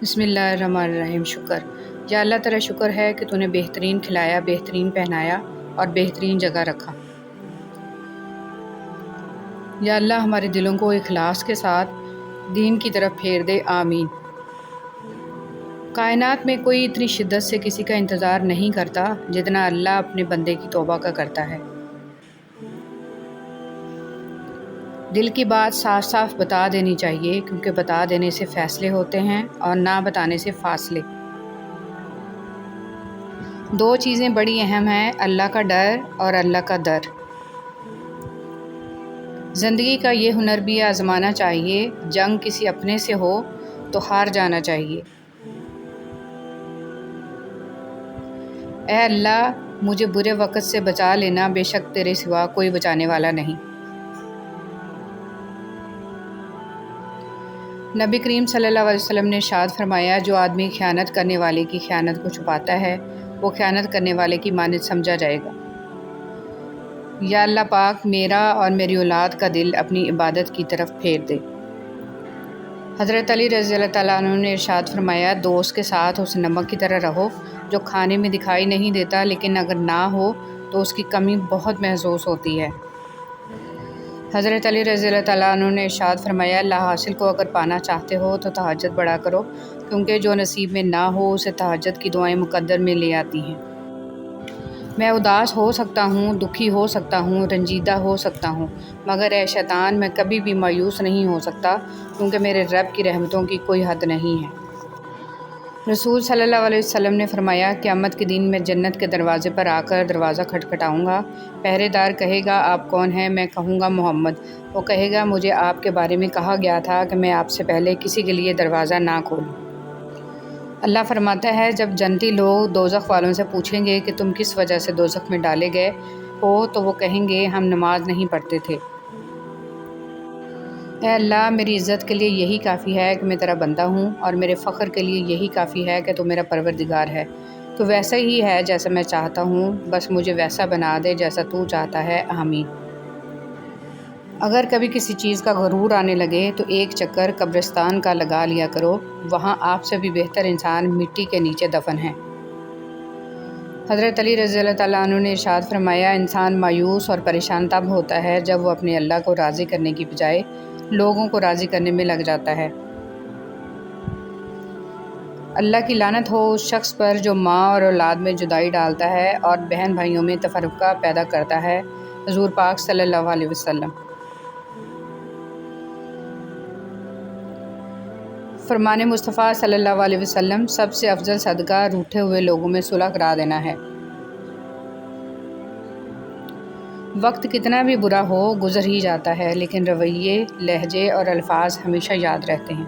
بسم اللہ الرحمن الرحیم۔ شکر یا اللہ تیرا شکر ہے کہ تو نے بہترین کھلایا، بہترین پہنایا اور بہترین جگہ رکھا۔ یا اللہ ہمارے دلوں کو اخلاص کے ساتھ دین کی طرف پھیر دے، آمین۔ کائنات میں کوئی اتنی شدت سے کسی کا انتظار نہیں کرتا جتنا اللہ اپنے بندے کی توبہ کا کرتا ہے۔ دل کی بات صاف صاف بتا دینی چاہیے، کیونکہ بتا دینے سے فیصلے ہوتے ہیں اور نہ بتانے سے فاصلے۔ دو چیزیں بڑی اہم ہیں، اللہ کا ڈر اور اللہ کا در۔ زندگی کا یہ ہنر بھی آزمانا چاہیے، جنگ کسی اپنے سے ہو تو ہار جانا چاہیے۔ اے اللہ مجھے برے وقت سے بچا لینا، بے شک تیرے سوا کوئی بچانے والا نہیں۔ نبی کریم صلی اللہ علیہ وسلم نے ارشاد فرمایا، جو آدمی خیانت کرنے والے کی خیانت کو چھپاتا ہے وہ خیانت کرنے والے کی مانند سمجھا جائے گا۔ یا اللہ پاک میرا اور میری اولاد کا دل اپنی عبادت کی طرف پھیر دے۔ حضرت علی رضی اللہ تعالیٰ عنہ نے ارشاد فرمایا، دوست کے ساتھ اس نمک کی طرح رہو جو کھانے میں دکھائی نہیں دیتا، لیکن اگر نہ ہو تو اس کی کمی بہت محسوس ہوتی ہے۔ حضرت علی رضی اللہ تعالیٰ عنہ نے ارشاد فرمایا، اللہ حاصل کو اگر پانا چاہتے ہو تو تہجد بڑھا کرو، کیونکہ جو نصیب میں نہ ہو اسے تہجد کی دعائیں مقدر میں لے آتی ہیں۔ میں اداس ہو سکتا ہوں، دکھی ہو سکتا ہوں، رنجیدہ ہو سکتا ہوں، مگر اے شیطان میں کبھی بھی مایوس نہیں ہو سکتا، کیونکہ میرے رب کی رحمتوں کی کوئی حد نہیں ہے۔ رسول صلی اللہ علیہ وسلم نے فرمایا، قیامت کے دن میں جنت کے دروازے پر آ کر دروازہ کھٹکھٹاؤں گا۔ پہرے دار کہے گا، آپ کون ہیں؟ میں کہوں گا، محمد۔ وہ کہے گا، مجھے آپ کے بارے میں کہا گیا تھا کہ میں آپ سے پہلے کسی کے لیے دروازہ نہ کھولوں۔ اللہ فرماتا ہے، جب جنتی لوگ دوزخ والوں سے پوچھیں گے کہ تم کس وجہ سے دوزخ میں ڈالے گئے ہو، تو وہ کہیں گے، ہم نماز نہیں پڑھتے تھے۔ اے اللہ میری عزت کے لیے یہی کافی ہے کہ میں تیرا بندہ ہوں، اور میرے فخر کے لیے یہی کافی ہے کہ تو میرا پروردگار ہے۔ تو ویسا ہی ہے جیسا میں چاہتا ہوں، بس مجھے ویسا بنا دے جیسا تو چاہتا ہے، آمین۔ اگر کبھی کسی چیز کا غرور آنے لگے تو ایک چکر قبرستان کا لگا لیا کرو، وہاں آپ سے بھی بہتر انسان مٹی کے نیچے دفن ہیں۔ حضرت علی رضی اللہ تعالیٰ عنہ نے ارشاد فرمایا، انسان مایوس اور پریشان تب ہوتا ہے جب وہ اپنے اللہ کو راضی کرنے کی بجائے لوگوں کو راضی کرنے میں لگ جاتا ہے۔ اللہ کی لعنت ہو اس شخص پر جو ماں اور اولاد میں جدائی ڈالتا ہے اور بہن بھائیوں میں تفرقہ پیدا کرتا ہے۔ حضور پاک صلی اللہ علیہ وسلم۔ فرمان مصطفیٰ صلی اللہ علیہ وسلم، سب سے افضل صدقہ روٹھے ہوئے لوگوں میں صلح کرا دینا ہے۔ وقت کتنا بھی برا ہو گزر ہی جاتا ہے، لیکن رویے، لہجے اور الفاظ ہمیشہ یاد رہتے ہیں۔